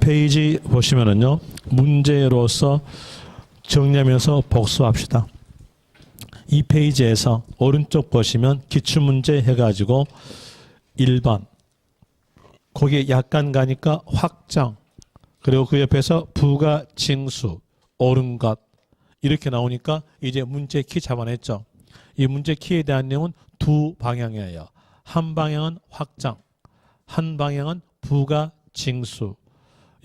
페이지 보시면은요, 문제로서 정리하면서 복습합시다. 이 페이지에서 오른쪽 보시면 기출문제 해가지고 1번 거기에 약간 가니까 확정, 그리고 그 옆에서 부가 징수, 옳은 것 이렇게 나오니까 이제 문제 키 잡아냈죠. 이 문제 키에 대한 내용은 두 방향이에요. 한 방향은 확정, 한 방향은 부가 징수.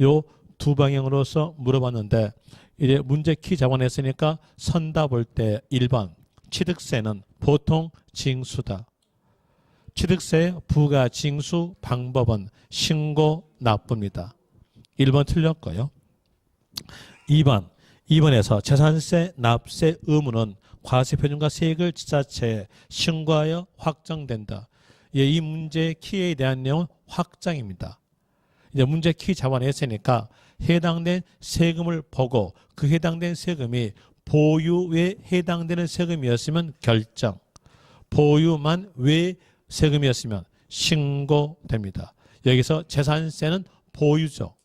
요 두 방향으로서 물어봤는데 이제 문제 키 잡아냈으니까 선다 볼 때 1번 취득세는 보통 징수다. 취득세의 부가 징수 방법은 신고 납부입니다. 1번 틀렸고요. 2번에서 재산세 납세 의무는 과세표준과 세액을 지자체에 신고하여 확정된다. 예, 이 문제의 키에 대한 내용은 확정입니다. 이제 문제 키 잡아냈으니까 해당된 세금을 보고 그 해당된 세금이 보유에 해당되는 세금이었으면 결정, 보유만 외 세금이었으면 신고됩니다. 여기서 재산세는 보유죠.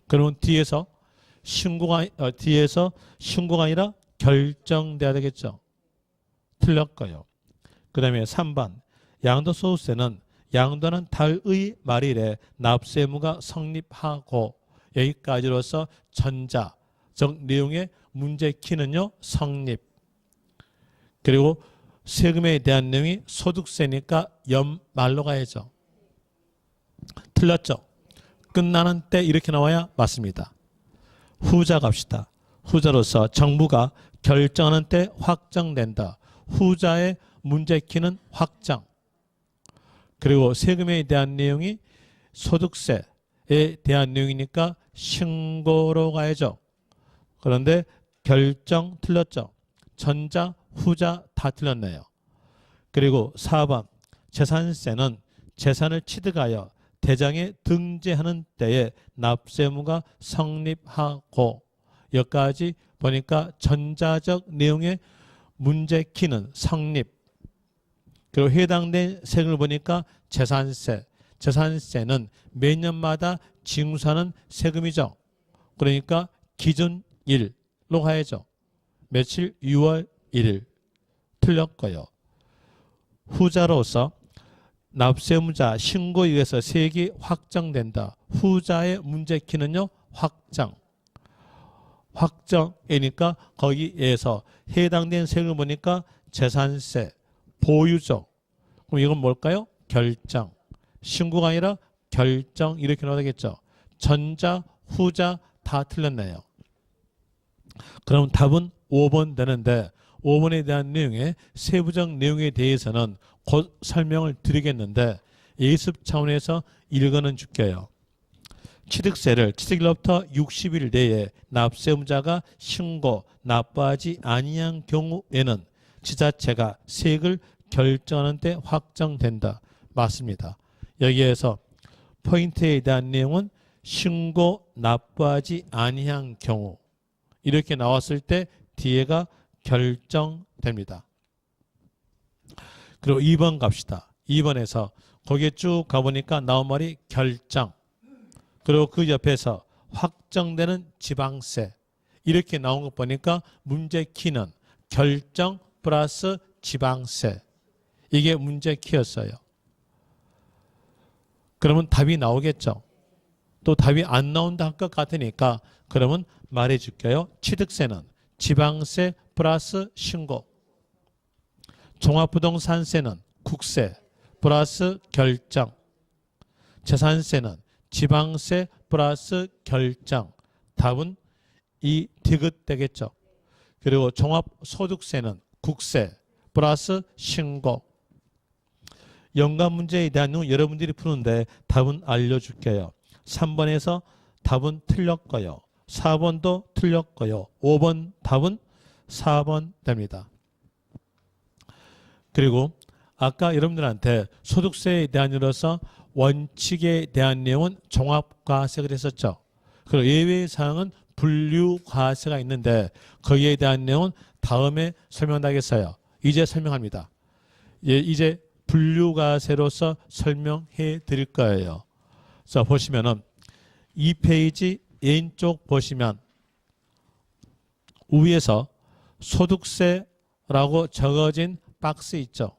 그러면 뒤에서 신고가 아니라 결정돼야 되겠죠. 틀렸고요. 그 다음에 3번 양도소득세는 양도는 달의 말일에 납세 의무가 성립하고, 여기까지로서 전자적 내용의 문제 키는요 성립. 그리고 세금에 대한 내용이 소득세니까 연말로 가야죠. 틀렸죠. 끝나는 때 이렇게 나와야 맞습니다. 후자 갑시다. 후자로서 정부가 결정하는 때 확정된다. 후자의 문제 키는 확정. 그리고 세금에 대한 내용이 소득세에 대한 내용이니까 신고로 가야죠. 그런데 결정 틀렸죠. 전자, 후자 다 틀렸네요. 그리고 4번 재산세는 재산을 취득하여 대장에 등재하는 때에 납세 의무가 성립하고, 여기까지 보니까 전자적 내용의 문제 키는 성립. 그리고 해당된 세금을 보니까 재산세. 재산세는 매년마다 징수하는 세금이죠. 그러니까 기준일로 가야죠. 며칠? 6월 1일. 틀렸고요. 후자로서 납세 의무자 신고에 의해서 세액이 확정된다. 후자의 문제 키는요 확정. 확정이니까 거기에서 해당된 세금을 보니까 재산세, 보유죠. 그럼 이건 뭘까요? 결정. 신고가 아니라 결정 이렇게 나와야 되겠죠. 전자, 후자 다 틀렸네요. 그럼 답은 5번 되는데 5번에 대한 내용의 세부적 내용에 대해서는 곧 설명을 드리겠는데 예습 차원에서 읽어는 줄게요. 취득세를 취득일로부터 60일 내에 납세 의무자가 신고, 납부하지 아니한 경우에는 지자체가 세액을 결정하는 때 확정된다. 맞습니다. 여기에서 포인트에 대한 내용은 신고, 납부하지 아니한 경우 이렇게 나왔을 때 뒤에가 결정됩니다. 그리고 2번 갑시다. 2번에서 거기에 쭉 가보니까 나온 말이 결정, 그리고 그 옆에서 확정되는 지방세 이렇게 나온 거 보니까 문제 키는 결정 플러스 지방세, 이게 문제 키였어요. 그러면 답이 나오겠죠. 또 답이 안 나온다 할 것 같으니까 그러면 말해 줄게요. 취득세는 지방세 플러스 신고, 종합부동산세는 국세 플러스 결정, 재산세는 지방세 플러스 결정. 답은 이 디귿 되겠죠. 그리고 종합소득세는 국세 플러스 신고. 연관 문제에 대한 내용 여러분들이 푸는데 답은 알려줄게요. 3번에서 답은 틀렸고요. 4번도 틀렸고요. 5번 답은 4번 됩니다. 그리고 아까 여러분들한테 소득세에 대한 이로서 원칙에 대한 내용은 종합과세를 했었죠. 그리고 예외 사항은 분류과세가 있는데 거기에 대한 내용은 다음에 설명하겠어요. 이제 설명합니다. 예, 이제 분류과세로서 설명해 드릴 거예요. 자, 보시면은 2페이지 왼쪽 보시면 위에서 소득세라고 적어진 박스 있죠.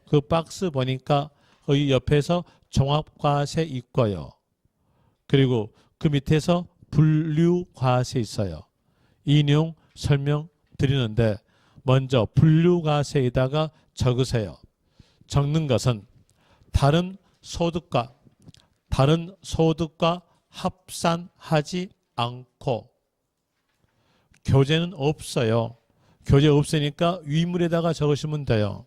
그 박스 보니까 거기 옆에서 종합과세 있고요. 그리고 그 밑에서 분류과세 있어요. 이 내용 설명드리는데 먼저 분류과세에다가 적으세요. 적는 것은 다른 소득과 합산하지 않고 교재는 없어요. 교재 없으니까 위물에다가 적으시면 돼요.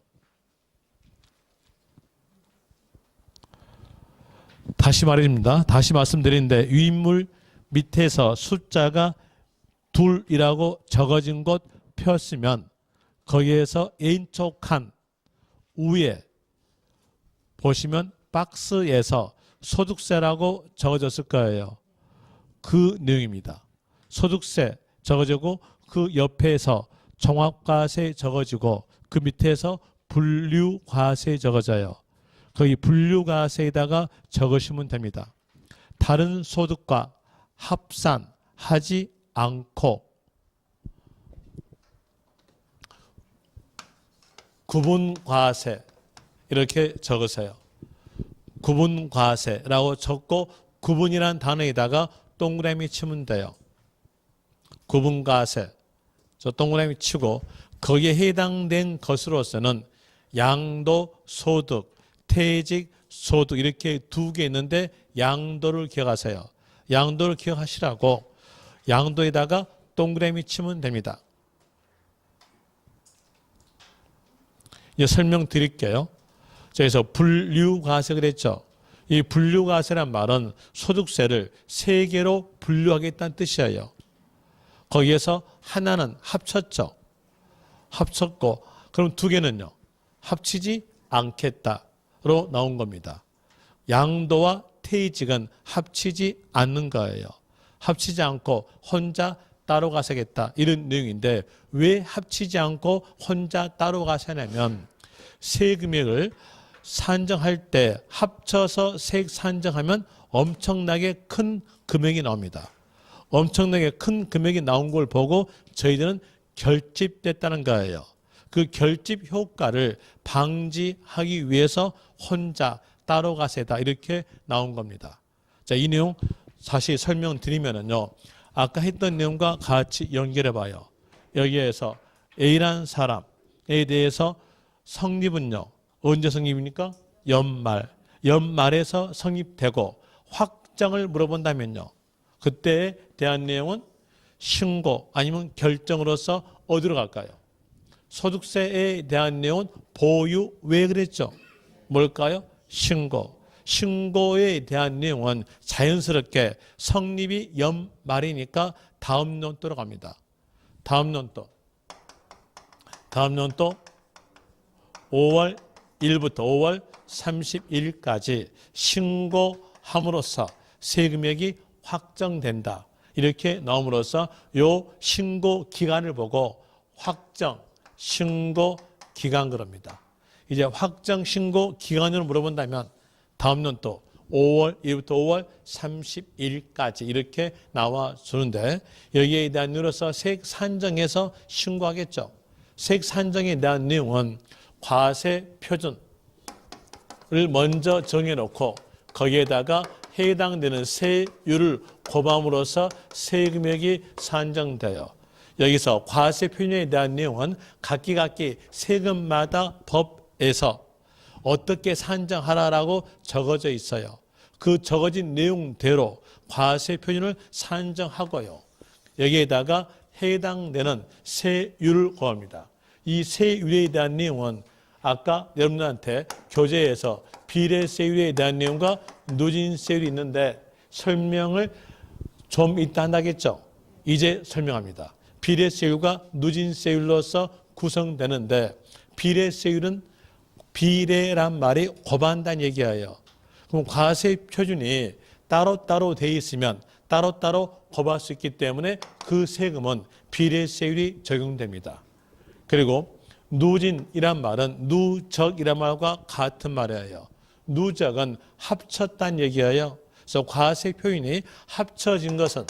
다시 말입니다. 다시 말씀드리는데 위물 밑에서 숫자가 2이라고 적어진 곳 폈으면 거기에서 왼쪽 칸 위에 보시면 박스에서 소득세라고 적어졌을 거예요. 그 내용입니다. 소득세 적어지고 그 옆에서 종합과세 적어지고 그 밑에서 분류과세 적어져요. 거기 분류과세에다가 적으시면 됩니다. 다른 소득과 합산하지 않고 구분과세 이렇게 적으세요. 구분과세라고 적고 구분이라는 단어에다가 동그라미 치면 돼요. 구분과세 저 동그라미 치고 거기에 해당된 것으로서는 양도소득, 퇴직소득 이렇게 두 개 있는데 양도를 기억하세요. 양도를 기억하시라고 양도에다가 동그라미 치면 됩니다. 이제 설명드릴게요. 그래서 분류과세 그랬죠. 이 분류과세란 말은 소득세를 세 개로 분류하겠다는 뜻이에요. 거기에서 하나는 합쳤죠. 합쳤고 그럼 두 개는요. 합치지 않겠다로 나온 겁니다. 양도와 퇴직은 합치지 않는 거예요. 합치지 않고 혼자 따로 가세겠다 이런 내용인데 왜 합치지 않고 혼자 따로 가세냐면 세금액을 산정할 때 합쳐서 세액 산정하면 엄청나게 큰 금액이 나옵니다. 엄청나게 큰 금액이 나온 걸 보고 저희들은 결집됐다는 거예요. 그 결집 효과를 방지하기 위해서 혼자 따로 가세다 이렇게 나온 겁니다. 자, 이 내용 다시 설명드리면은요. 아까 했던 내용과 같이 연결해 봐요. 여기에서 A라는 사람에 대해서 성립은요. 언제 성립입니까? 연말에서 성립되고 확정을 물어본다면요. 그때에 대한 내용은 신고 아니면 결정으로서 어디로 갈까요? 소득세에 대한 내용은 보유 왜 그랬죠? 뭘까요? 신고에 대한 내용은 자연스럽게 성립이 연말이니까 다음 연도로 갑니다. 다음 연도 5월 1일부터 5월 30일까지 신고함으로써 세금액이 확정된다. 이렇게 나옴으로써 요 신고 기간을 보고 확정 신고 기간 그럽니다. 이제 확정 신고 기간으로 물어본다면 다음 연도 5월 1일부터 5월 30일까지 이렇게 나와주는데 여기에 대한 이유로서 세액 산정에서 신고하겠죠. 세액 산정에 대한 내용은 과세 표준을 먼저 정해놓고 거기에다가 해당되는 세율을 곱함으로써 세금액이 산정돼요. 여기서 과세 표준에 대한 내용은 각기 세금마다 법에서 어떻게 산정하라라고 적어져 있어요. 그 적어진 내용대로 과세 표준을 산정하고요. 여기에다가 해당되는 세율을 곱합니다. 이 세율에 대한 내용은 아까 여러분들한테 교재에서 비례세율에 대한 내용과 누진세율이 있는데 설명을 좀 이따 한다겠죠. 이제 설명합니다. 비례세율과 누진세율로서 구성되는데 비례세율은 비례란 말이 곱한다는 얘기예요. 그럼 과세 표준이 따로따로 돼 있으면 따로따로 곱할 수 있기 때문에 그 세금은 비례세율이 적용됩니다. 그리고 누진이란 말은 누적이란 말과 같은 말이에요. 누적은 합쳤다는 얘기예요. 그래서 과세 표현이 합쳐진 것은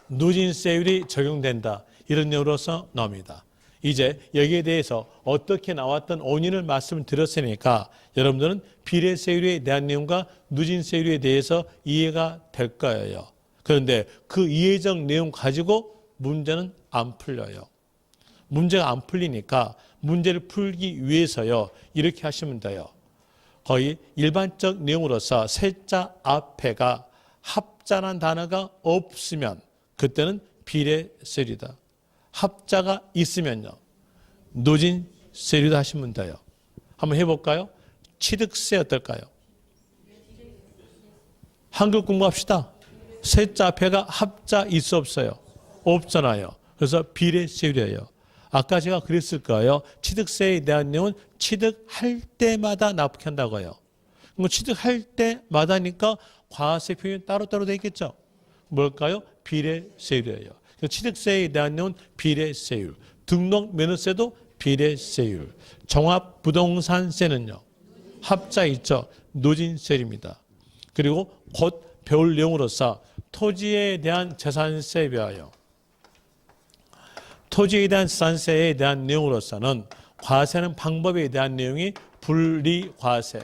누진세율이 적용된다. 이런 내용으로서 나옵니다. 이제 여기에 대해서 어떻게 나왔던 원인을 말씀드렸으니까 여러분들은 비례세율에 대한 내용과 누진세율에 대해서 이해가 될 거예요. 그런데 그 이해적 내용 가지고 문제는 안 풀려요. 문제가 안 풀리니까 문제를 풀기 위해서요. 이렇게 하시면 돼요. 거의 일반적 내용으로서 세자 앞에가 합자란 단어가 없으면 그때는 비례세율이다. 합자가 있으면요. 누진세율이다 하시면 돼요. 한번 해볼까요? 취득세 어떨까요? 한글 공부합시다. 세자 앞에가 합자 있어 없어요? 없잖아요. 그래서 비례세율이에요. 아까 제가 그랬을 거예요. 취득세에 대한 내용은 취득할 때마다 납부한다고요. 그럼 취득할 때마다니까 과세 표현이 따로따로 되어 있겠죠. 뭘까요? 비례세율이에요. 취득세에 대한 내용은 비례세율, 등록면허세도 비례세율, 종합부동산세는요. 합자 있죠. 누진세율입니다. 그리고 곧 배울 내용으로서 토지에 대한 재산세에 비하여 토지에 대한 재산세에 대한 내용으로서는 과세하는 방법에 대한 내용이 분리과세,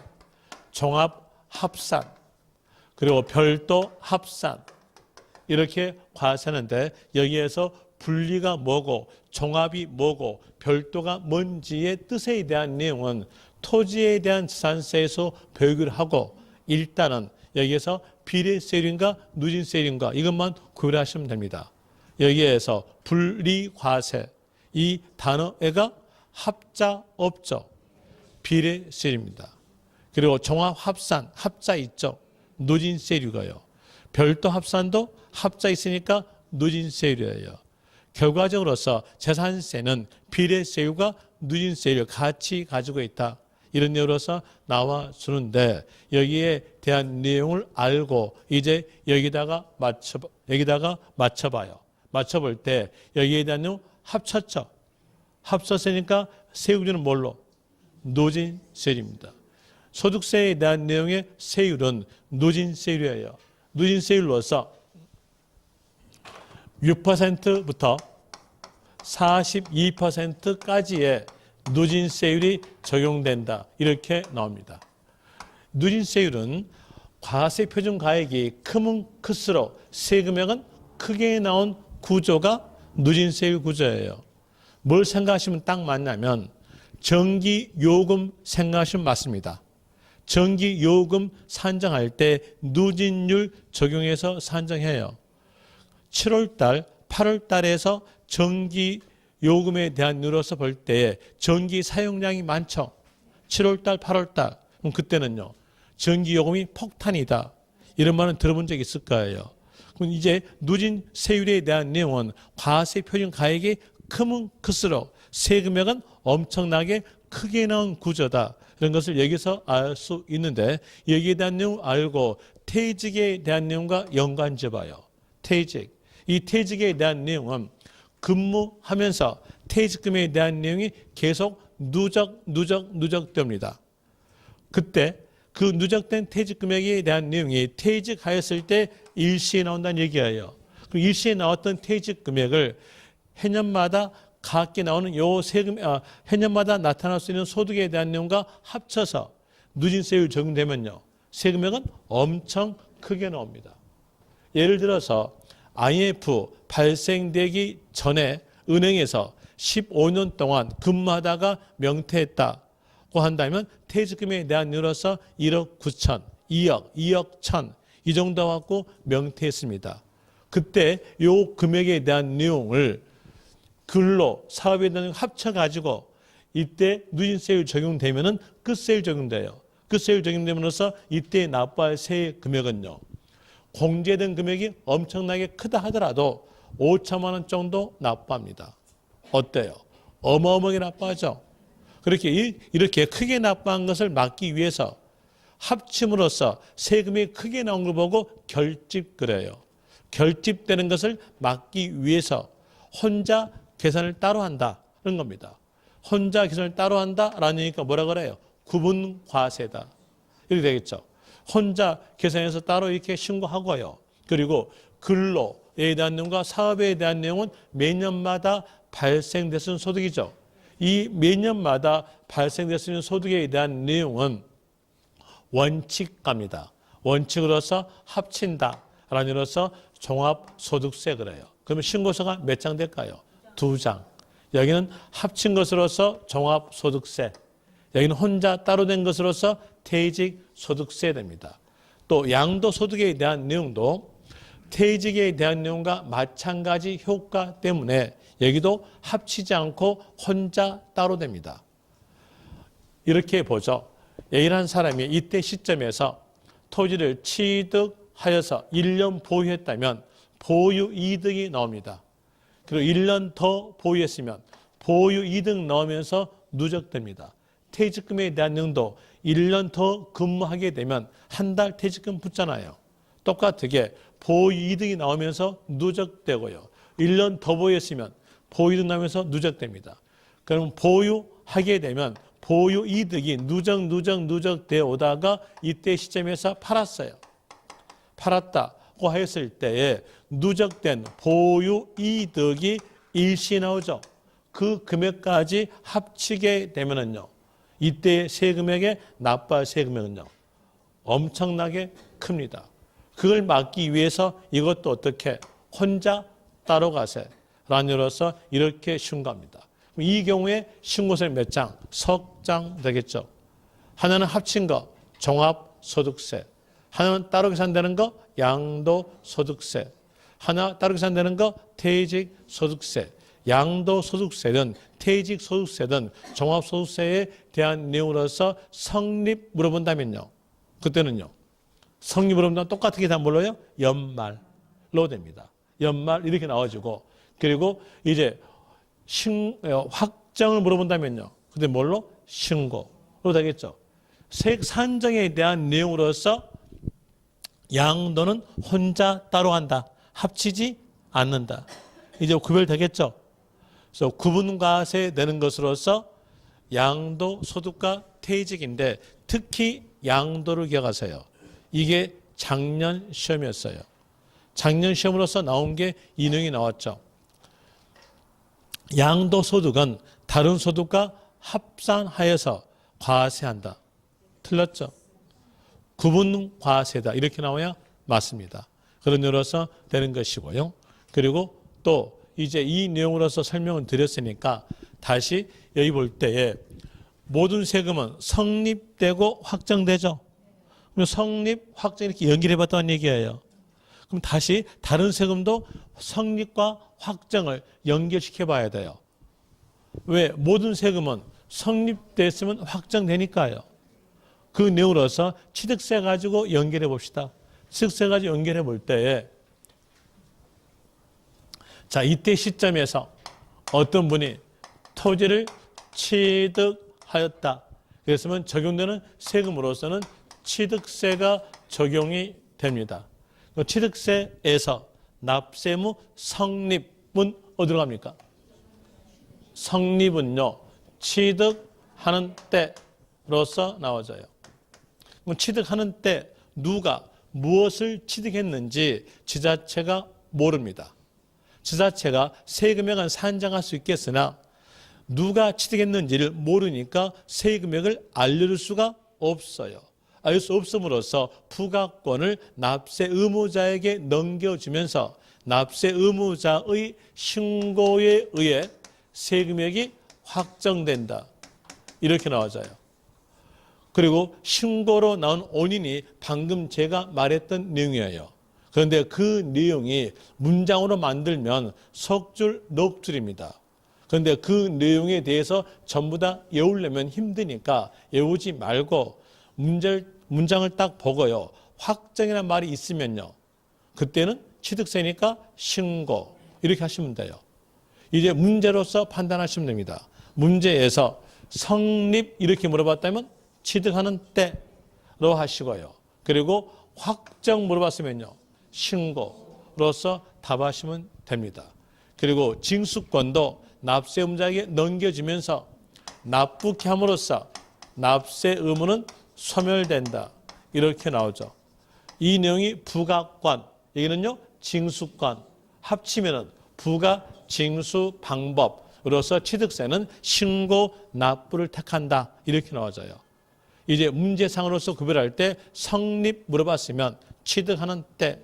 종합합산, 그리고 별도 합산 이렇게 과세하는데 여기에서 분리가 뭐고 종합이 뭐고 별도가 뭔지의 뜻에 대한 내용은 토지에 대한 재산세에서 배우기를 하고 일단은 여기에서 비례세율인가 누진세율인가 이것만 구별하시면 됩니다. 여기에서 분리과세 이 단어가 합자 없죠. 비례세율입니다. 그리고 종합합산 합자 있죠. 누진세율이고요. 별도 합산도 합자 있으니까 누진세율이에요. 결과적으로서 재산세는 비례세율과 누진세율을 같이 가지고 있다. 이런 내용으로서 나와주는데 여기에 대한 내용을 알고 이제 여기다가 맞춰봐요. 맞춰볼 때 여기에 대한 내용 합쳤죠. 합쳤으니까 세율은 뭘로? 누진세율입니다. 소득세에 대한 내용의 세율은 누진세율이에요. 누진세율로서 6%부터 42%까지의 누진세율이 적용된다. 이렇게 나옵니다. 누진세율은 과세표준가액이 크면 클수록 세금액은 크게 나온 구조가 누진세율 구조예요. 뭘 생각하시면 딱 맞냐면 전기요금 생각하시면 맞습니다. 전기요금 산정할 때 누진율 적용해서 산정해요. 7월달, 8월달에서 전기요금에 대한 누로서 볼 때에 전기 사용량이 많죠. 7월달, 8월달. 그럼 그때는요. 전기요금이 폭탄이다. 이런 말은 들어본 적 있을 거예요. 그럼 이제 누진세율에 대한 내용은 과세표준가액이 크면 클수록 세금액은 엄청나게 크게 나온 구조다. 이런 것을 여기서 알 수 있는데 여기에 대한 내용 알고 퇴직에 대한 내용과 연관지어봐요. 퇴직. 이 퇴직에 대한 내용은 근무하면서 퇴직금에 대한 내용이 계속 누적됩니다. 그때 그 누적된 퇴직금액에 대한 내용이 퇴직하였을 때 일시에 나온다는 얘기예요. 그 일시에 나왔던 퇴직금액을 해년마다 각기 나오는 요 세금, 해년마다 나타날 수 있는 소득에 대한 내용과 합쳐서 누진세율 적용되면요. 세금액은 엄청 크게 나옵니다. 예를 들어서 IMF 발생되기 전에 은행에서 15년 동안 근무하다가 명퇴했다고 한다면 퇴직금에 대한 이유로서 1억 9천, 2억, 2억 1천 이 정도 갖고 명퇴했습니다. 그때 요 금액에 대한 내용을 근로, 사업에 대한 합쳐가지고 이때 누진세율 적용되면은 끝세율 적용돼요. 끝세율 적용됨으로써 이때 납부할 세액 금액은요. 공제된 금액이 엄청나게 크다 하더라도 5천만 원 정도 납부합니다. 어때요? 어마어마하게 납부하죠. 그렇게 이렇게 크게 납부한 것을 막기 위해서 합침으로써 세금이 크게 나온 걸 보고 결집그래요. 결집되는 것을 막기 위해서 혼자 계산을 따로 한다는 겁니다. 혼자 계산을 따로 한다라는 얘기가 뭐라 그래요? 구분과세다. 이렇게 되겠죠. 혼자 계산해서 따로 이렇게 신고하고요. 그리고 근로에 대한 내용과 사업에 대한 내용은 매년마다 발생될 수 있는 소득이죠. 이 매년마다 발생될 수 있는 소득에 대한 내용은 원칙가입니다. 원칙으로서 합친다. 라는 이로서 종합소득세 그래요. 그러면 신고서가 몇 장 될까요? 2장. 여기는 합친 것으로서 종합소득세. 여기는 혼자 따로 된 것으로서 퇴직소득세 됩니다. 또 양도소득에 대한 내용도 퇴직에 대한 내용과 마찬가지 효과 때문에 여기도 합치지 않고 혼자 따로 됩니다. 이렇게 보죠. A라는 사람이 이때 시점에서 토지를 취득하여서 1년 보유했다면 보유 이득이 나옵니다. 그리고 1년 더 보유했으면 보유 이득 나오면서 누적됩니다. 퇴직금에 대한 내용도 1년 더 근무하게 되면 한 달 퇴직금 붙잖아요. 똑같게 보유 이득이 나오면서 누적되고요. 1년 더 보유했으면 보유 이득 나오면서 누적됩니다. 그럼 보유하게 되면 보유 이득이 누적되어 오다가 이때 시점에서 팔았어요. 팔았다고 했을 때에 누적된 보유 이득이 일시 나오죠. 그 금액까지 합치게 되면은요. 이때 세금액에 납부할 세금액은요. 엄청나게 큽니다. 그걸 막기 위해서 이것도 어떻게 혼자 따로 가세라는 이로서 이렇게 신고합니다. 이 경우에 신고서 몇 장? 석 장 되겠죠. 하나는 합친 거 종합소득세, 하나는 따로 계산되는 거 양도소득세, 하나 따로 계산되는 거 퇴직소득세. 양도소득세든 퇴직소득세든 종합소득세에 대한 내용으로서 성립 물어본다면요. 그때는요. 성립 물어본다면 똑같은 게 다 뭘로요? 연말로 됩니다. 연말 이렇게 나와지고 그리고 이제 확정을 물어본다면요. 근데 뭘로? 신고로 되겠죠. 세액 산정에 대한 내용으로서 양도는 혼자 따로 한다. 합치지 않는다. 이제 구별되겠죠. 그래서 구분과세 되는 것으로서 양도, 소득과 퇴직인데 특히 양도를 기억하세요. 이게 작년 시험이었어요. 작년 시험으로서 나온 게 이 내용이 나왔죠. 양도소득은 다른 소득과 합산하여서 과세한다. 틀렸죠? 구분과세다. 이렇게 나와야 맞습니다. 그런 의미로서 되는 것이고요. 그리고 또 이제 이 내용으로서 설명을 드렸으니까 다시 여기 볼 때에 모든 세금은 성립되고 확정되죠. 그럼 성립, 확정 이렇게 연결해 봤다는 얘기예요. 그럼 다시 다른 세금도 성립과 확정을 연결시켜 봐야 돼요. 왜? 모든 세금은 성립됐으면 확정되니까요. 그 내용으로서 취득세 가지고 연결해 봅시다. 취득세 가지고 연결해 볼 때에 자, 이때 시점에서 어떤 분이 토지를 취득하였다. 그랬으면 적용되는 세금으로서는 취득세가 적용이 됩니다. 취득세에서 납세무 성립은 어디로 갑니까? 성립은요. 취득하는 때로서 나와져요. 취득하는 때 누가 무엇을 취득했는지 지자체가 모릅니다. 지자체가 세금액은 산정할 수 있겠으나 누가 취득했는지를 모르니까 세금액을 알려줄 수가 없어요. 알 수 없음으로써 부가권을 납세 의무자에게 넘겨주면서 납세 의무자의 신고에 의해 세금액이 확정된다. 이렇게 나와져요. 그리고 신고로 나온 원인이 방금 제가 말했던 내용이에요. 그런데 그 내용이 문장으로 만들면 석줄, 넉줄입니다. 그런데 그 내용에 대해서 전부 다 외우려면 힘드니까 외우지 말고 문장을 딱 보고요. 확정이라는 말이 있으면요. 그때는 취득세니까 신고 이렇게 하시면 돼요. 이제 문제로서 판단하시면 됩니다. 문제에서 성립 이렇게 물어봤다면 취득하는 때로 하시고요. 그리고 확정 물어봤으면요. 신고로서 답하시면 됩니다. 그리고 징수권도 납세 의무자에게 넘겨주면서 납부케 함으로써 납세 의무는 소멸된다. 이렇게 나오죠. 이 내용이 부가권, 여기는요 징수권, 합치면은 부가, 징수, 방법으로서 취득세는 신고, 납부를 택한다 이렇게 나와져요. 이제 문제상으로서 구별할 때 성립 물어봤으면 취득하는 때,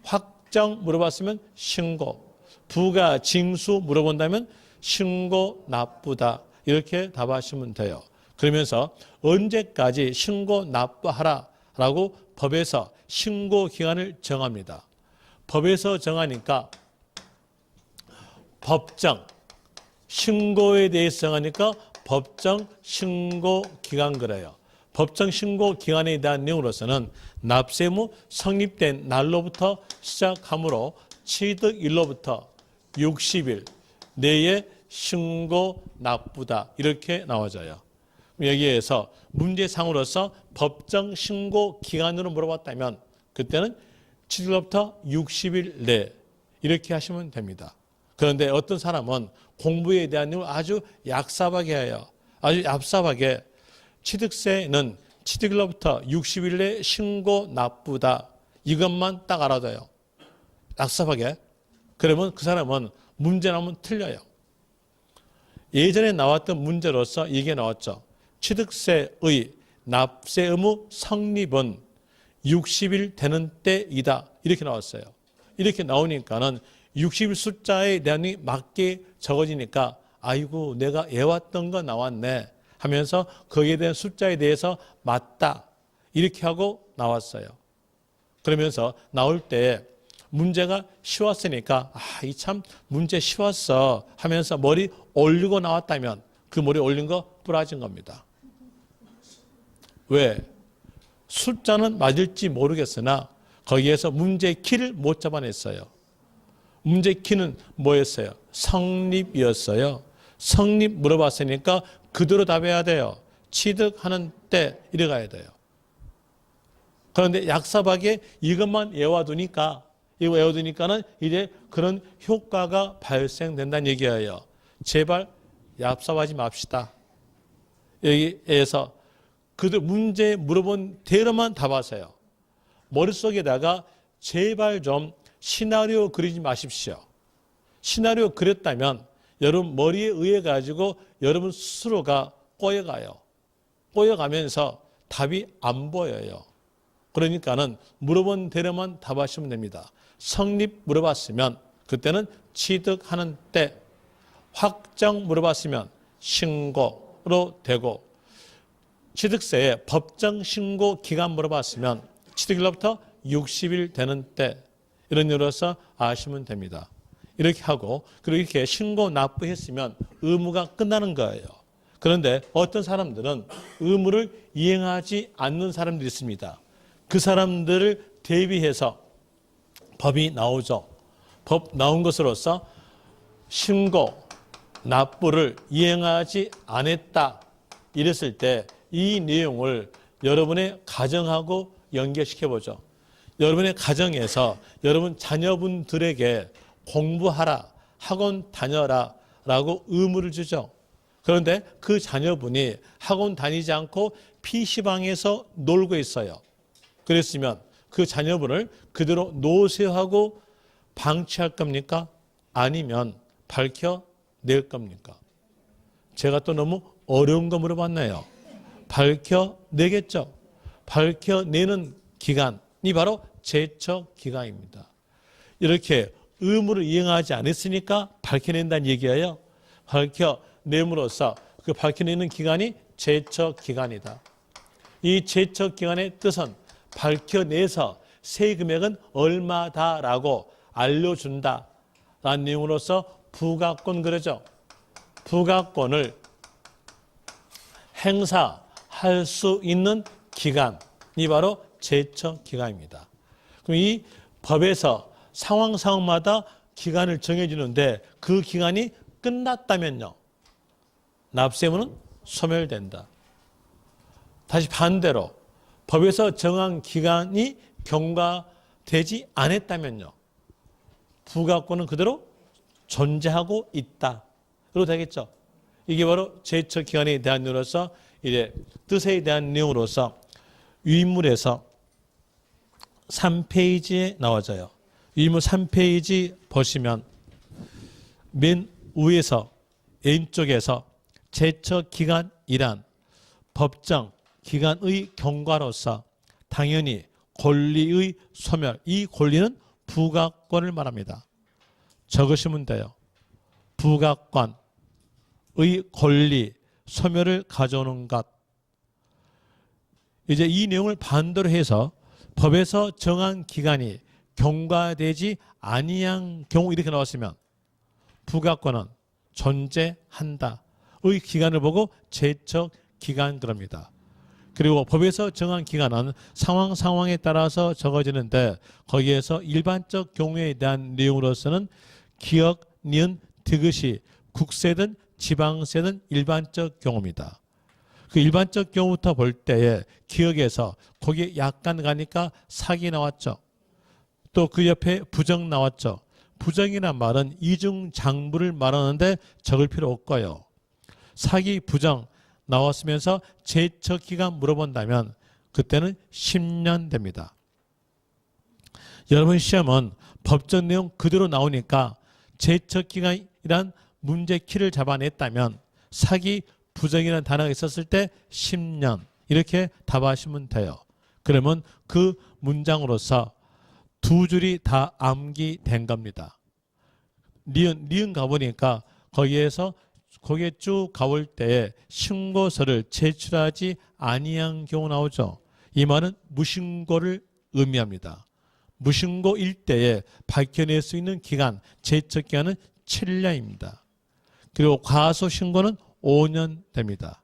확정 물어봤으면 신고, 부가, 징수 물어본다면 신고, 납부다 이렇게 답하시면 돼요. 그러면서 언제까지 신고, 납부하라라고 법에서 신고 기간을 정합니다. 법에서 정하니까 법정, 신고에 대해서 정하니까 법정 신고 기간 그래요. 법정 신고 기간에 대한 내용으로서는 납세무 성립된 날로부터 시작하므로 취득일로부터 60일 내에 신고 납부다 이렇게 나와져요. 여기에서 문제상으로서 법정 신고 기간으로 물어봤다면 그때는 취득일로부터 60일 내 이렇게 하시면 됩니다. 그런데 어떤 사람은 공부에 대한 내용을 아주 얍삽하게 해요. 아주 얍삽하게 취득세는 취득일로부터 60일 내 신고 납부다. 이것만 딱 알아둬요. 얍삽하게. 그러면 그 사람은 문제 나오면 틀려요. 예전에 나왔던 문제로서 이게 나왔죠. 취득세의 납세 의무 성립은 60일 되는 때이다. 이렇게 나왔어요. 이렇게 나오니까는 60일 숫자에 대한 맞게 적어지니까 아이고 내가 애왔던 거 나왔네 하면서 거기에 대한 숫자에 대해서 맞다 이렇게 하고 나왔어요. 그러면서 나올 때 문제가 쉬웠으니까 이 참 문제 쉬웠어 하면서 머리 올리고 나왔다면 그 머리 올린 거 부러진 겁니다. 왜? 숫자는 맞을지 모르겠으나 거기에서 문제 키를 못 잡아냈어요. 문제 키는 뭐였어요? 성립이었어요. 성립 물어봤으니까 그대로 답해야 돼요. 취득하는 때 이래 가야 돼요. 그런데 얍삽하게 이것만 외워두니까는 이제 그런 효과가 발생된다는 얘기예요. 제발 얍삽하지 맙시다. 여기에서 그들 문제 물어본 대로만 답하세요. 머릿속에다가 제발 좀 시나리오 그리지 마십시오. 시나리오 그렸다면 여러분 머리에 의해 가지고 여러분 스스로가 꼬여가요. 꼬여가면서 답이 안 보여요. 그러니까는 물어본 대로만 답하시면 됩니다. 성립 물어봤으면 그때는 취득하는 때, 확정 물어봤으면 신고로 되고, 취득세의 법정 신고 기간 물어봤으면 취득일로부터 60일 되는 때, 이런 일로서 아시면 됩니다. 이렇게 하고 그리고 이렇게 신고 납부했으면 의무가 끝나는 거예요. 그런데 어떤 사람들은 의무를 이행하지 않는 사람들이 있습니다. 그 사람들을 대비해서 법이 나오죠. 법 나온 것으로서 신고 납부를 이행하지 않았다 이랬을 때 이 내용을 여러분의 가정하고 연결시켜보죠. 여러분의 가정에서 여러분 자녀분들에게 공부하라, 학원 다녀라 라고 의무를 주죠. 그런데 그 자녀분이 학원 다니지 않고 PC방에서 놀고 있어요. 그랬으면 그 자녀분을 그대로 노쇠하고 방치할 겁니까? 아니면 밝혀낼 겁니까? 제가 또 너무 어려운 거 물어봤네요. 밝혀내겠죠. 밝혀내는 기간이 바로 제척 기간입니다. 이렇게 의무를 이행하지 않았으니까 밝혀낸다는 얘기예요. 밝혀냄으로써 그 밝혀내는 기간이 제척 기간이다. 이 제척 기간의 뜻은 밝혀내서 세금액은 얼마다라고 알려준다라는 내용으로서 부가권 그러죠. 부가권을 행사할 수 있는 기간이 바로 제척 기간입니다. 그럼 이 법에서 상황마다 기간을 정해주는데 그 기간이 끝났다면요. 납세의무는 소멸된다. 다시 반대로 법에서 정한 기간이 경과되지 않았다면요. 부가권은 그대로 존재하고 있다. 그래도 되겠죠. 이게 바로 제척 기간에 대한 내용으로서 이제 뜻에 대한 내용으로서 위인물에서 3페이지에 나와져요. 위인물 3페이지 보시면 맨 위에서 왼쪽에서 제척기간이란 법정 기간의 경과로서 당연히 권리의 소멸, 이 권리는 부가권을 말합니다. 적으시면 돼요. 부가권의 권리, 소멸을 가져오는 것. 이제 이 내용을 반대로 해서 법에서 정한 기간이 경과되지 아니한 경우 이렇게 나왔으면 부가권은 존재한다의 기간을 보고 제척 기간 그럽니다. 그리고 법에서 정한 기간은 상황에 따라서 적어지는데 거기에서 일반적 경우에 대한 내용으로서는 기억, 니은, 디귿이 국세든 지방세든 일반적 경우입니다. 그 일반적 경우부터 볼 때에 기억에서 거기에 약간 가니까 사기 나왔죠. 또 그 옆에 부정 나왔죠. 부정이란 말은 이중장부를 말하는데 적을 필요 없고요. 사기, 부정 나왔으면서 제척기간 물어본다면 그때는 10년 됩니다. 여러분 시험은 법적 내용 그대로 나오니까 제척기간이란 문제 키를 잡아냈다면 사기, 부정이라는 단어가 있었을 때 10년 이렇게 답하시면 돼요. 그러면 그 문장으로서 두 줄이 다 암기된 겁니다. 니은 가보니까 거기에서 거기에 쭉 가볼 때에 신고서를 제출하지 아니한 경우 나오죠. 이 말은 무신고를 의미합니다. 무신고일 때에 밝혀낼 수 있는 기간, 제척 기간은 7년입니다. 그리고 과소신고는 5년 됩니다.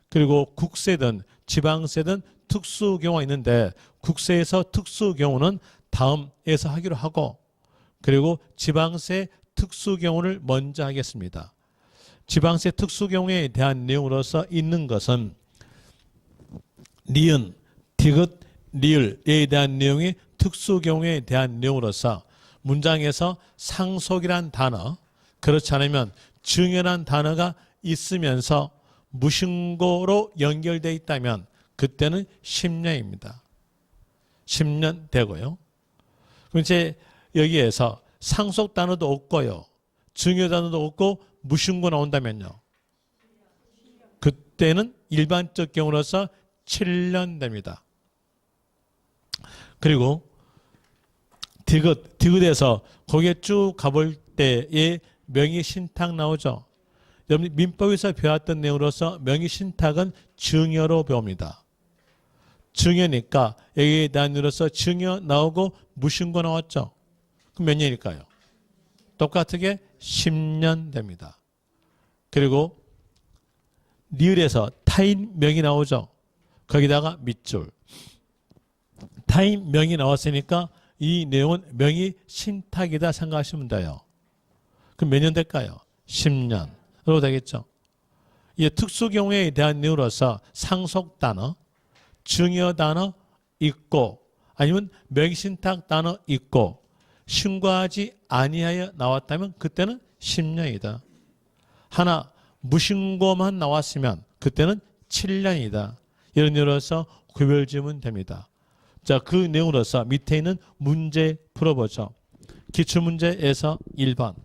그리고 국세든 지방세든 특수 경우가 있는데 국세에서 특수 경우는 다음에서 하기로 하고 그리고 지방세 특수 경우를 먼저 하겠습니다. 지방세 특수 경우에 대한 내용으로서 있는 것은 니은, 디귿, 리을에 대한 내용이 특수 경우에 대한 내용으로서 문장에서 상속이란 단어, 그렇지 않으면 증여란 단어가 있으면서 무신고로 연결되어 있다면 그때는 10년입니다. 10년 되고요. 그럼 이제 여기에서 상속 단어도 없고요. 증여 단어도 없고 무신고 나온다면요. 그때는 일반적 경우로서 7년 됩니다. 그리고 디귿에서 거기에 쭉 가볼 때에 명의신탁 나오죠. 여러분 민법에서 배웠던 내용으로서 명의신탁은 증여로 배웁니다. 증여니까 여기에 대한 이유로서 증여 나오고 무신고 나왔죠. 그럼 몇 년일까요? 똑같게 10년 됩니다. 그리고 리을에서 타인 명이 나오죠. 거기다가 밑줄. 타인 명이 나왔으니까 이 내용은 명의 신탁이다 생각하시면 돼요. 그럼 몇 년 될까요? 10년으로 되겠죠. 이 특수 경우에 대한 내용으로서 상속 단어, 증여 단어 있고 아니면 명의 신탁 단어 있고 신고하지 아니하여 나왔다면 그때는 10년이다. 하나 무신고만 나왔으면 그때는 7년이다. 이런 이유로서 구별 지으면 됩니다. 자, 그 내용으로서 밑에 있는 문제 풀어보죠. 기출문제에서 1번.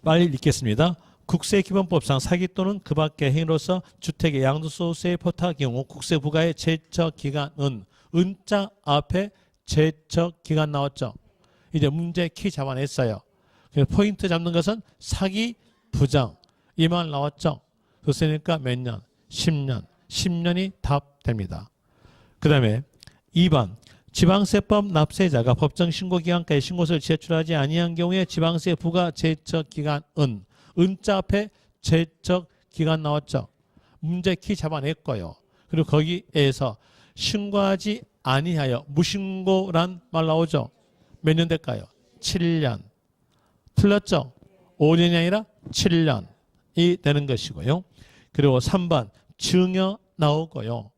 빨리 읽겠습니다. 국세기본법상 사기 또는 그 밖의 행위로서 주택의 양도소득세에 포탈 경우 국세부가의 제척기간은 은자 앞에 제척기간 나왔죠. 이제 문제 키 잡아냈어요. 포인트 잡는 것은 사기, 부정 이 말 나왔죠. 그랬으니까 몇 년? 10년. 10년이 답됩니다. 그 다음에 2번. 지방세법 납세자가 법정 신고기간까지 신고서를 제출하지 아니한 경우에 지방세 부과 제척기간은 은자 앞에 제척기간 나왔죠. 문제 키 잡아냈고요. 그리고 거기에서 신고하지 아니하여 무신고란 말 나오죠. 몇 년 될까요? 7년. 틀렸죠? 5년이 아니라 7년이 되는 것이고요. 그리고 3번 증여 나오고요.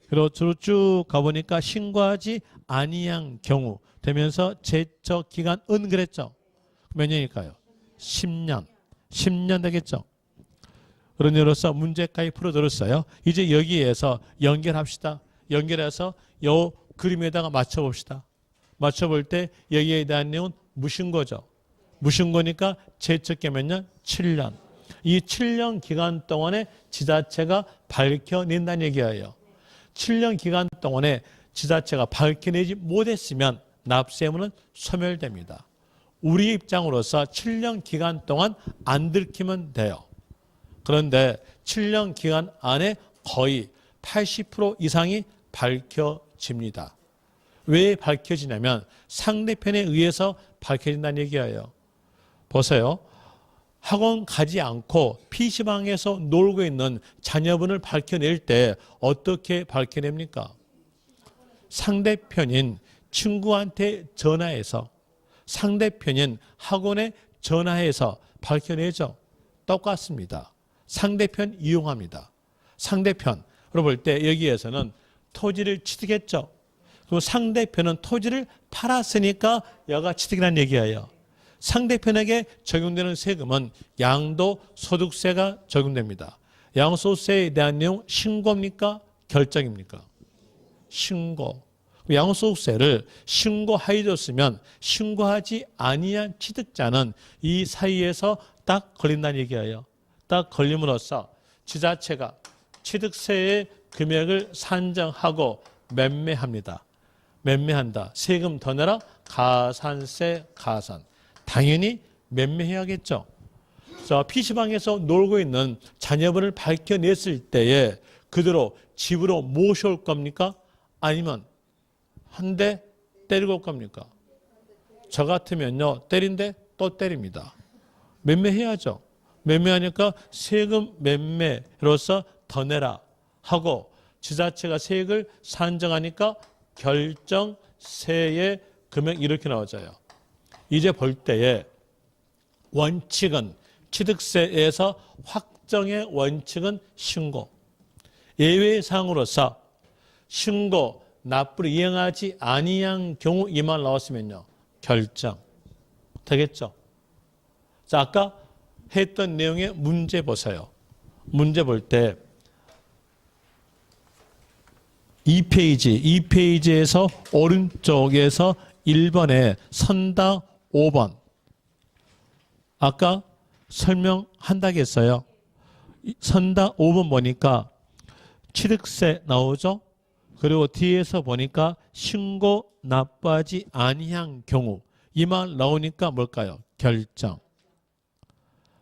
그리고 쭉 가보니까 신고하지 아니한 경우 되면서 제척기간은 그랬죠. 몇 년일까요? 10년. 10년 되겠죠. 그런 의미로서 문제까지 풀어드렸어요. 이제 여기에서 연결합시다. 연결해서 요 그림에다가 맞춰봅시다. 맞춰볼 때 여기에 대한 내용은 무신고죠. 무신고니까 제척계면요 7년. 이 7년 기간 동안에 지자체가 밝혀낸다는 얘기예요. 7년 기간 동안에 지자체가 밝혀내지 못했으면 납세의무는 소멸됩니다. 우리 입장으로서 7년 기간 동안 안 들키면 돼요. 그런데 7년 기간 안에 거의 80% 이상이 밝혀집니다. 왜 밝혀지냐면 상대편에 의해서 밝혀진다는 얘기예요. 보세요. 학원 가지 않고 PC방에서 놀고 있는 자녀분을 밝혀낼 때 어떻게 밝혀냅니까? 상대편인 친구한테 전화해서 상대편인 학원에 전화해서 밝혀내죠. 똑같습니다. 상대편 이용합니다. 상대편으로 볼 때 여기에서는 토지를 취득했죠. 그리고 상대편은 토지를 팔았으니까 여가 취득이라는 얘기예요. 상대편에게 적용되는 세금은 양도소득세가 적용됩니다. 양도소득세에 대한 내용 신고입니까? 결정입니까? 신고. 양도소득세를 신고하여줬으면 신고하지 아니한 취득자는 이 사이에서 딱 걸린다는 얘기예요. 딱 걸림으로써 지자체가 취득세의 금액을 산정하고 매매합니다. 매매한다. 세금 더 내라. 가산세 가산. 당연히 매매해야겠죠. 자, PC방에서 놀고 있는 자녀분을 밝혀냈을 때에 그대로 집으로 모셔올 겁니까? 아니면 한 대 때리고 올 겁니까? 저 같으면요. 때린데 또 때립니다. 매매해야죠. 매매하니까 세금 매매로서 더 내라 하고 지자체가 세액을 산정하니까 결정세의 금액 이렇게 나와져요. 이제 볼 때에 원칙은 취득세에서 확정의 원칙은 신고. 예외사항으로서 신고, 납부를 이행하지 아니한 경우 이 말 나왔으면요. 결정. 되겠죠? 자, 아까 했던 내용의 문제 보세요. 문제 볼 때 2페이지에서 오른쪽에서 1번에 선당 5번. 아까 설명한다고 했어요. 선당 5번 보니까 취득세 나오죠. 그리고 뒤에서 보니까 신고 납부하지 아니한 경우 이 말 나오니까 뭘까요? 결정.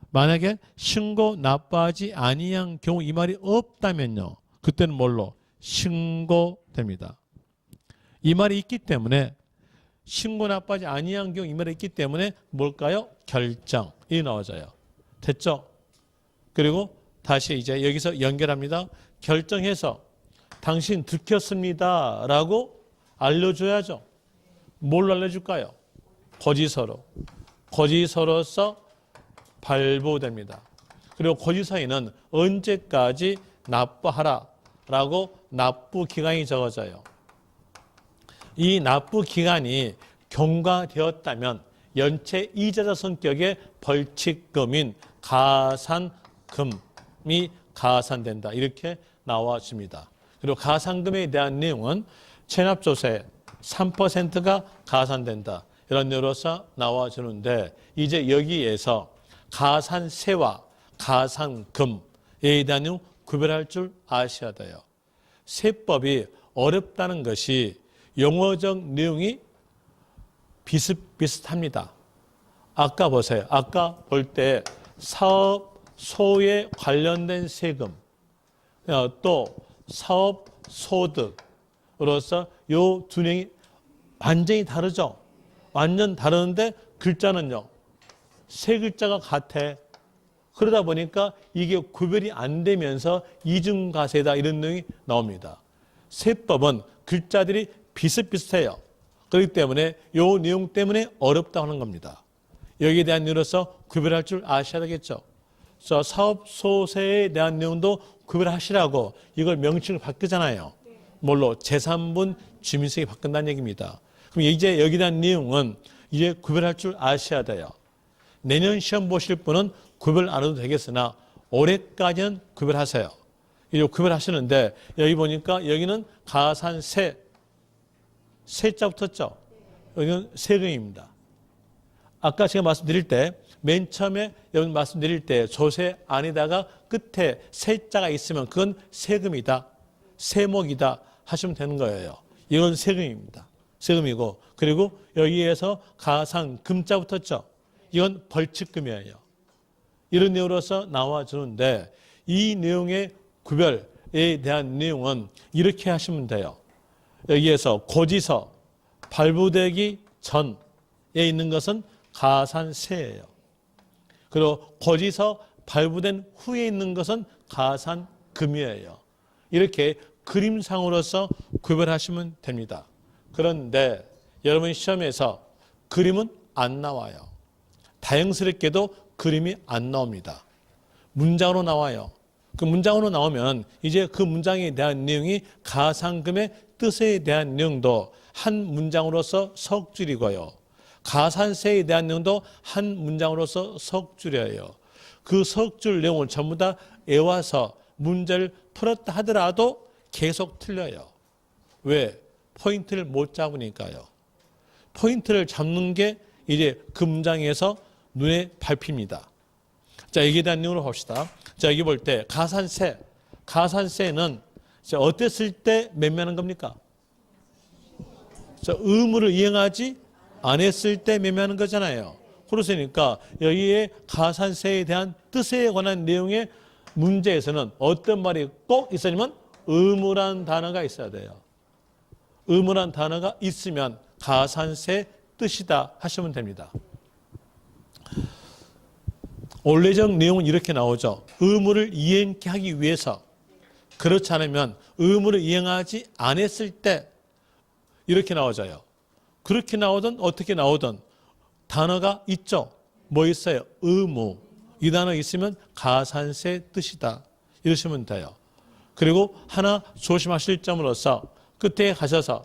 만약에 신고 납부하지 아니한 경우 이 말이 없다면요. 그때는 뭘로? 신고됩니다. 이 말이 있기 때문에 신고 납부하지 아니한 경우 이 말이 있기 때문에 뭘까요? 결정이 나와져요. 됐죠? 그리고 다시 이제 여기서 연결합니다. 결정해서 당신 들켰습니다 라고 알려줘야죠. 뭘 알려줄까요? 고지서로. 고지서로서 발부됩니다. 그리고 고지서에는 언제까지 납부하라 라고 납부 기간이 적어져요. 이 납부 기간이 경과되었다면 연체 이자자 성격의 벌칙금인 가산금이 가산된다. 이렇게 나와집니다. 그리고 가산금에 대한 내용은 체납조세 3%가 가산된다. 이런 내용으로서 나와주는데 이제 여기에서 가산세와 가산금에 대한 내용 구별할 줄 아셔야 돼요. 세법이 어렵다는 것이 용어적 내용이 비슷비슷합니다. 아까 보세요. 아까 볼 때 사업소에 관련된 세금, 또 사업소득으로서 요 두 내용이 완전히 다르죠. 완전 다르는데 글자는요. 세 글자가 같아. 그러다 보니까 이게 구별이 안 되면서 이중과세다 이런 내용이 나옵니다. 세법은 글자들이 비슷비슷해요. 그렇기 때문에 이 내용 때문에 어렵다고 하는 겁니다. 여기에 대한 이유로서 구별할 줄 아셔야 되겠죠. 그래서 사업소세에 대한 내용도 구별하시라고 이걸 명칭을 바꾸잖아요. 뭘로? 제3분 주민세액이 바꾼다는 얘기입니다. 그럼 이제 여기에 대한 내용은 이제 구별할 줄 아셔야 돼요. 내년 시험 보실 분은 구별 안 해도 되겠으나 올해까지는 구별하세요. 이제 구별하시는데 여기 보니까 여기는 가산세 세자 붙었죠. 여기는 세금입니다. 아까 제가 말씀드릴 때 맨 처음에 여러분 말씀드릴 때 조세 안에다가 끝에 세자가 있으면 그건 세금이다. 세목이다 하시면 되는 거예요. 이건 세금입니다. 세금이고 그리고 여기에서 가상금자 붙었죠. 이건 벌칙금이에요. 이런 내용으로서 나와주는데 이 내용의 구별에 대한 내용은 이렇게 하시면 돼요. 여기에서 고지서 발부되기 전에 있는 것은 가산세예요. 그리고 고지서 발부된 후에 있는 것은 가산금이에요. 이렇게 그림상으로서 구별하시면 됩니다. 그런데 여러분 시험에서 그림은 안 나와요. 다행스럽게도 그림이 안 나옵니다. 문장으로 나와요. 그 문장으로 나오면 이제 그 문장에 대한 내용이 가상금의 뜻에 대한 내용도 한 문장으로서 석 줄이고요. 가산세에 대한 내용도 한 문장으로서 석 줄이에요. 그 석 줄 내용을 전부 다 외워서 문제를 풀었다 하더라도 계속 틀려요. 왜? 포인트를 못 잡으니까요. 포인트를 잡는 게 이제 그 문장에서 눈에 밟힙니다. 자, 여기에 대한 내용을 봅시다. 자, 여기 볼 때 가산세. 가산세는 어땠을 때 매매하는 겁니까? 자, 의무를 이행하지 않았을 때 매매하는 거잖아요. 그렇으니까 여기에 가산세에 대한 뜻에 관한 내용의 문제에서는 어떤 말이 꼭 있으냐면 의무란 단어가 있어야 돼요. 의무란 단어가 있으면 가산세 뜻이다 하시면 됩니다. 원래적 내용은 이렇게 나오죠. 의무를 이행케 하기 위해서. 그렇지 않으면 의무를 이행하지 않았을 때 이렇게 나오져요. 그렇게 나오든 어떻게 나오든 단어가 있죠. 뭐 있어요? 의무. 이 단어 있으면 가산세 뜻이다. 이러시면 돼요. 그리고 하나 조심하실 점으로서 끝에 가셔서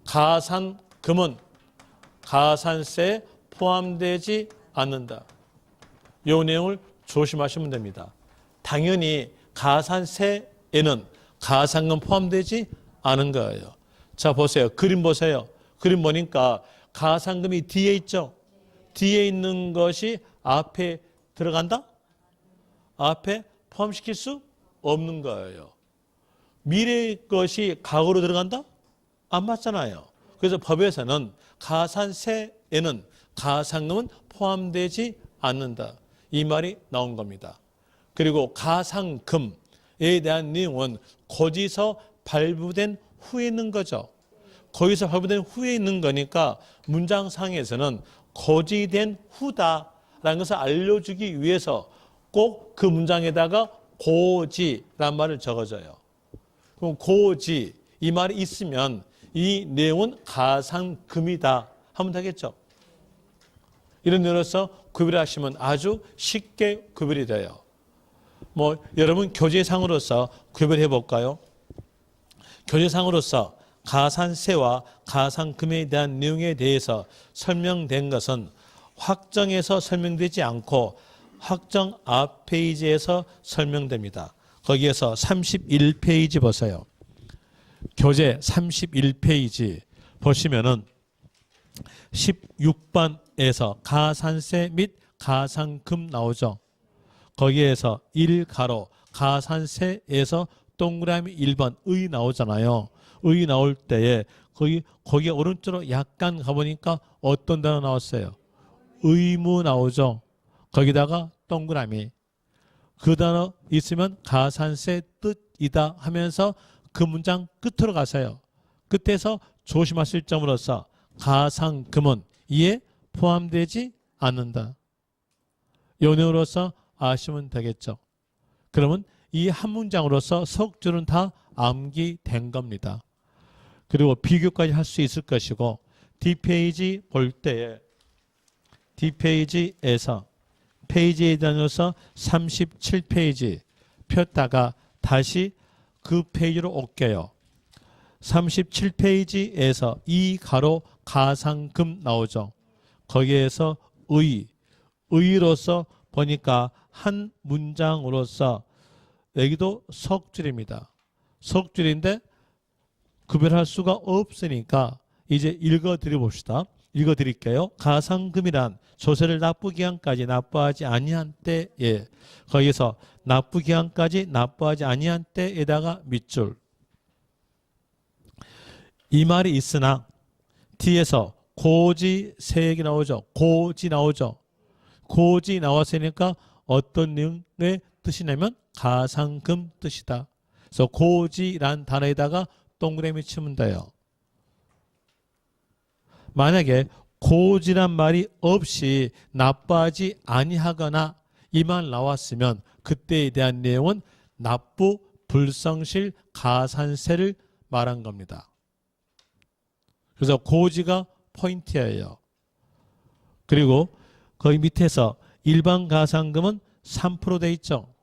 가산금은 가산세에 포함되지 않는다. 이 내용을 조심하시면 됩니다. 당연히 가산세에는 가산금 포함되지 않은 거예요. 자, 보세요. 그림 보세요. 그림 보니까 가산금이 뒤에 있죠. 뒤에 있는 것이 앞에 들어간다? 앞에 포함시킬 수 없는 거예요. 미래의 것이 과거로 들어간다? 안 맞잖아요. 그래서 법에서는 가산세에는 가산금은 포함되지 않는다. 이 말이 나온 겁니다. 그리고 가산금에 대한 내용은 고지서 발부된 후에 있는 거죠. 고지서 발부된 후에 있는 거니까 문장상에서는 고지된 후다라는 것을 알려주기 위해서 꼭 그 문장에다가 고지란 말을 적어줘요. 그럼 고지 이 말이 있으면 이 내용은 가산금이다 하면 되겠죠. 이런 내용으로서 구별하시면 아주 쉽게 구별이 돼요. 뭐 여러분 교재상으로서 구별해 볼까요? 교재상으로서 가산세와 가산금에 대한 내용에 대해서 설명된 것은 확정에서 설명되지 않고 확정 앞 페이지에서 설명됩니다. 거기에서 31페이지 보세요. 교재 31페이지 보시면은 16번에서 가산세 및 가산금 나오죠. 거기에서 1가로 가산세에서 동그라미 1번 의 나오잖아요. 의 나올 때에 거기 오른쪽으로 약간 가보니까 어떤 단어 나왔어요? 의무 나오죠. 거기다가 동그라미. 그 단어 있으면 가산세 뜻이다 하면서 그 문장 끝으로 가세요. 끝에서 조심하실 점으로서 가산금은 이에 포함되지 않는다. 이 내용으로서 아시면 되겠죠. 그러면 이 한 문장으로서 석줄은 다 암기된 겁니다. 그리고 비교까지 할 수 있을 것이고 D페이지 볼 때에 D페이지에서 페이지에 다녀서 37페이지 폈다가 다시 그 페이지로 올게요. 37페이지에서 2가로 가산금 나오죠. 거기에서 의로서 보니까 한 문장으로서 여기도 석줄입니다. 석줄인데 구별할 수가 없으니까 이제 읽어드려 봅시다. 읽어드릴게요. 가상금이란 조세를 납부기한까지 납부하지 아니한 때에, 거기서 납부기한까지 납부하지 아니한 때에다가 밑줄. 이 말이 있으나 뒤에서 고지 세액이 나오죠. 고지 나오죠. 고지 나왔으니까 어떤 내용의 뜻이냐면 가상금 뜻이다. 그래서 고지란 단어에다가 동그라미 치면 돼요. 만약에 고지란 말이 없이 납부하지 아니하거나 이 말 나왔으면 그때에 대한 내용은 납부 불성실 가산세를 말한 겁니다. 그래서 고지가 포인트예요. 그리고 거기 밑에서 일반 가상금은 3% 돼 있죠.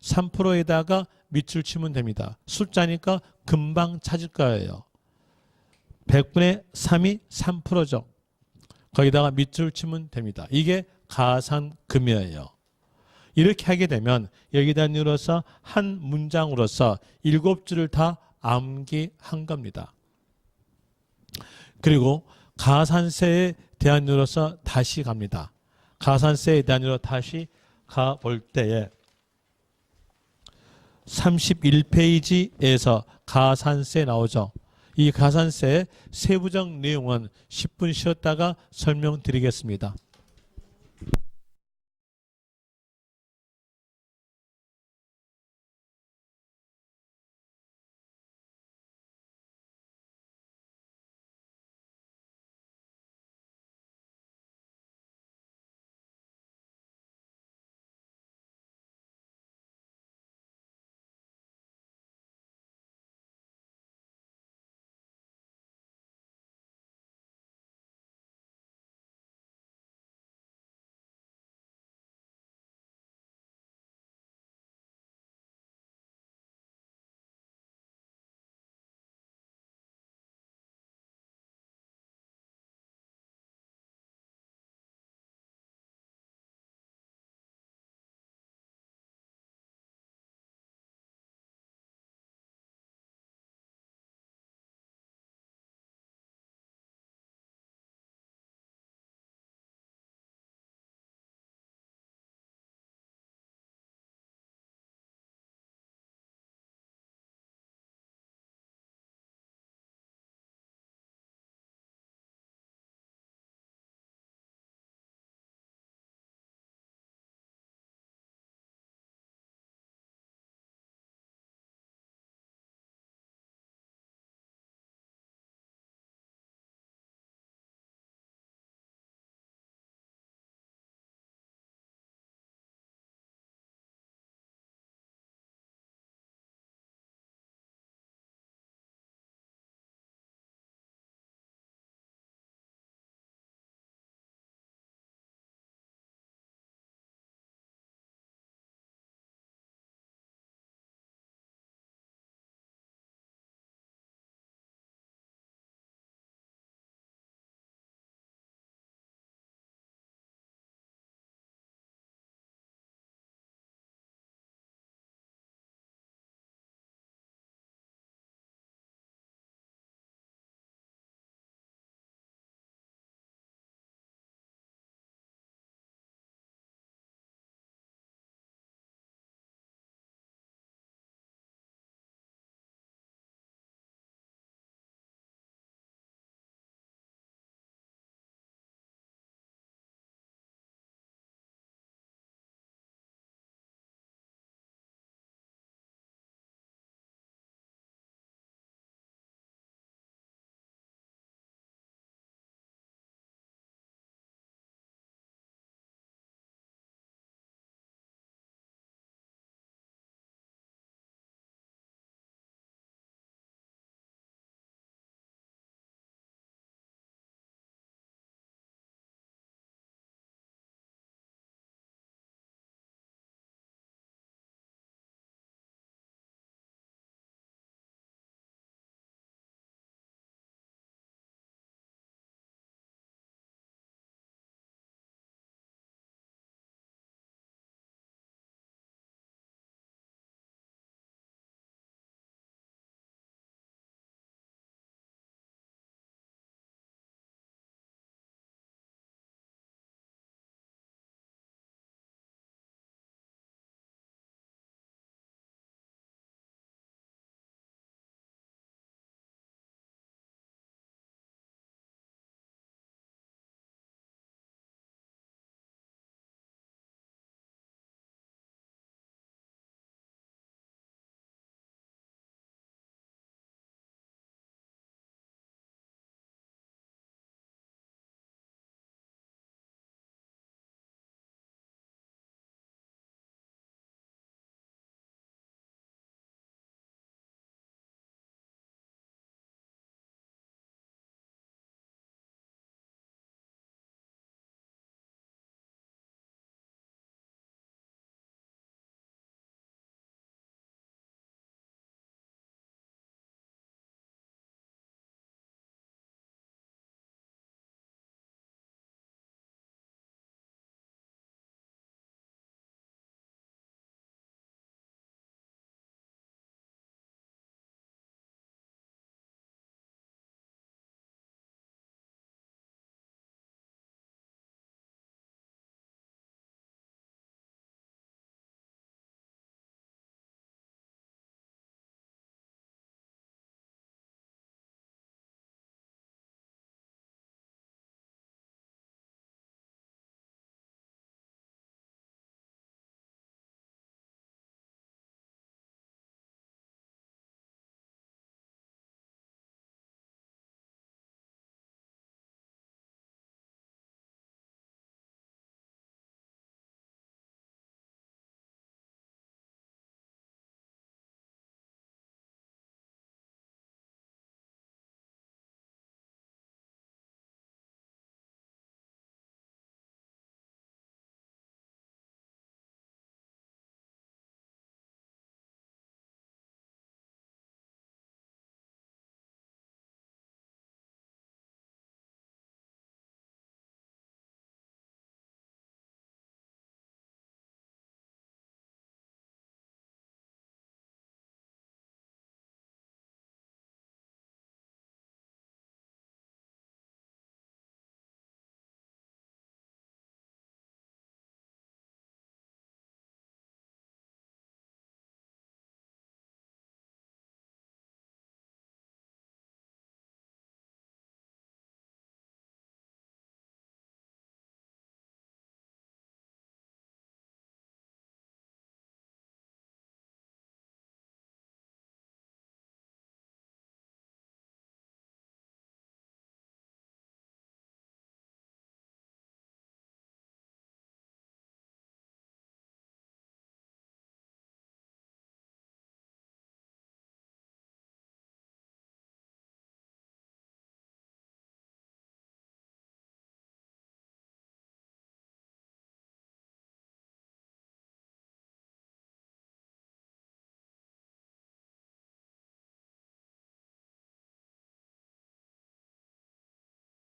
3%에다가 밑줄 치면 됩니다. 숫자니까 금방 찾을 거예요. 100분의 3이 3%죠. 거기다가 밑줄 치면 됩니다. 이게 가산금이에요. 이렇게 하게 되면 여기다 눌러서 한 문장으로서 7줄을 다 암기한 겁니다. 그리고 가산세에 대한 눌러서 다시 갑니다. 가산세에 대한 눌러 다시 가볼 때에 31페이지에서 가산세 나오죠. 이 가산세의 세부적 내용은 10분 쉬었다가 설명드리겠습니다.